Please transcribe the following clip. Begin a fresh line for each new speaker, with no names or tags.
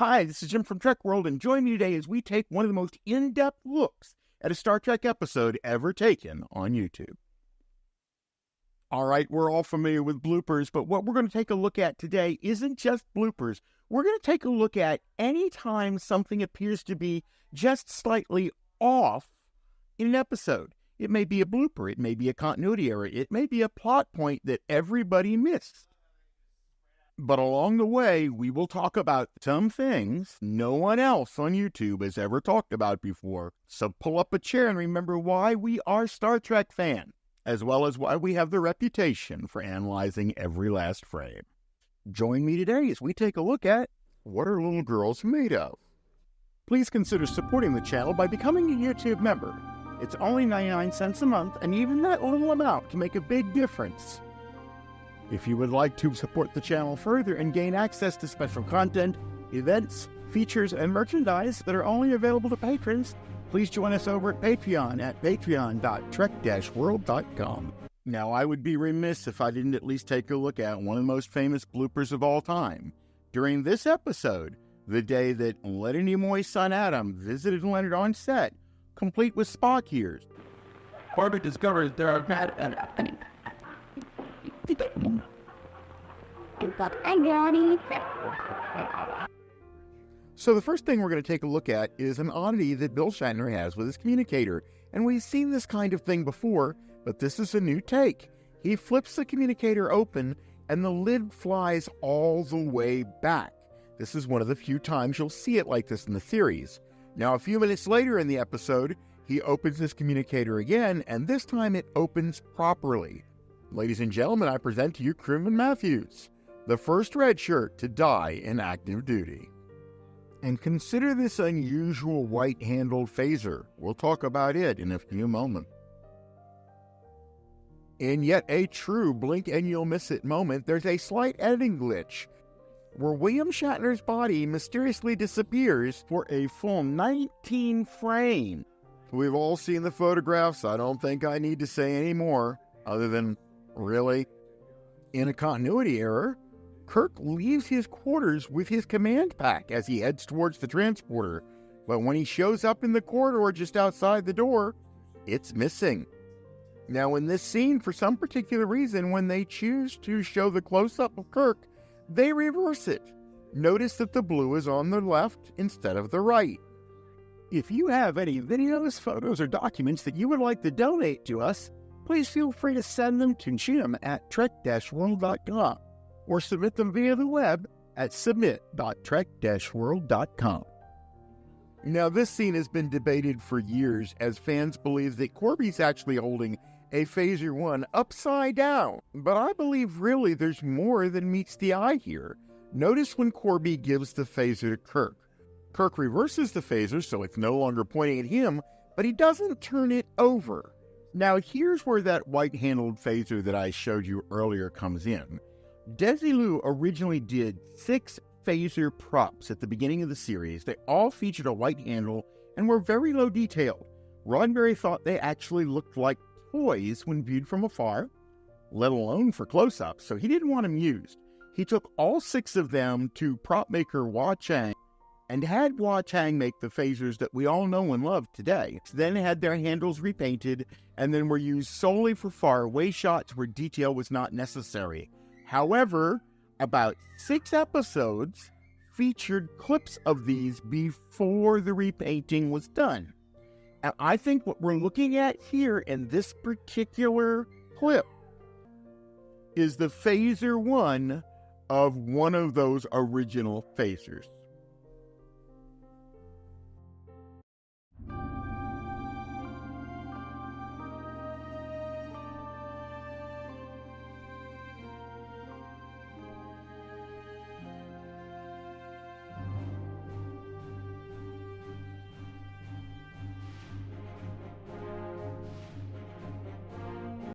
Hi, this is Jim from TrekWorld, and join me today as we take one of the most in-depth looks at a Star Trek episode ever taken on YouTube. All right, we're all familiar with bloopers, but what we're going to take a look at today isn't just bloopers. We're going to take a look at any time something appears to be just slightly off in an episode. It may be a blooper, it may be a continuity error, it may be a plot point that everybody missed. But along the way, we will talk about some things no one else on YouTube has ever talked about before. So pull up a chair and remember why we are Star Trek fans, as well as why we have the reputation for analyzing every last frame. Join me today as we take a look at what are little girls made of. Please consider supporting the channel by becoming a YouTube member. It's only 99 cents a month, and even that little amount can make a big difference. If you would like to support the channel further and gain access to special content, events, features, and merchandise that are only available to patrons, please join us over at Patreon at patreon.trek-world.com. Now, I would be remiss if I didn't at least take a look at one of the most famous bloopers of all time. During this episode, the day that Leonard Nimoy's son Adam visited Leonard on set, complete with Spock ears.
Corbett discovers there are
So the first thing we're going to take a look at is an oddity that Bill Shatner has with his communicator. And we've seen this kind of thing before, but this is a new take. He flips the communicator open and the lid flies all the way back. This is one of the few times you'll see it like this in the series. Now, a few minutes later in the episode, he opens this communicator again, and this time it opens properly. Ladies and gentlemen, I present to you Crewman Matthews, the first red shirt to die in active duty. And consider this unusual white-handled phaser. We'll talk about it in a few moments. In yet a true blink and you'll miss it moment, there's a slight editing glitch where William Shatner's body mysteriously disappears for a full 19 frames. We've all seen the photographs. I don't think I need to say any more other than, really? In a continuity error, Kirk leaves his quarters with his command pack as he heads towards the transporter, but when he shows up in the corridor just outside the door, it's missing. Now in this scene, for some particular reason, when they choose to show the close-up of Kirk, they reverse it. Notice that the blue is on the left instead of the right. If you have any videos, photos, or documents that you would like to donate to us, please feel free to send them to Jim at trek-world.com or submit them via the web at submit.trek-world.com. Now, this scene has been debated for years as fans believe that Corby's actually holding a Phaser 1 upside down, but I believe really there's more than meets the eye here. Notice when Corby gives the phaser to Kirk. Kirk reverses the phaser so it's no longer pointing at him, but he doesn't turn it over. Now, here's where that white-handled phaser that I showed you earlier comes in. Desilu originally did 6 phaser props at the beginning of the series. They all featured a white handle and were very low detailed. Roddenberry thought they actually looked like toys when viewed from afar, let alone for close-ups, so he didn't want them used. He took all 6 of them to prop maker Wah Chang and had Wah Chang make the phasers that we all know and love today. Then had their handles repainted and then were used solely for far-away shots where detail was not necessary. However, about 6 episodes featured clips of these before the repainting was done. And I think what we're looking at here in this particular clip is the Phaser 1 of one of those original phasers.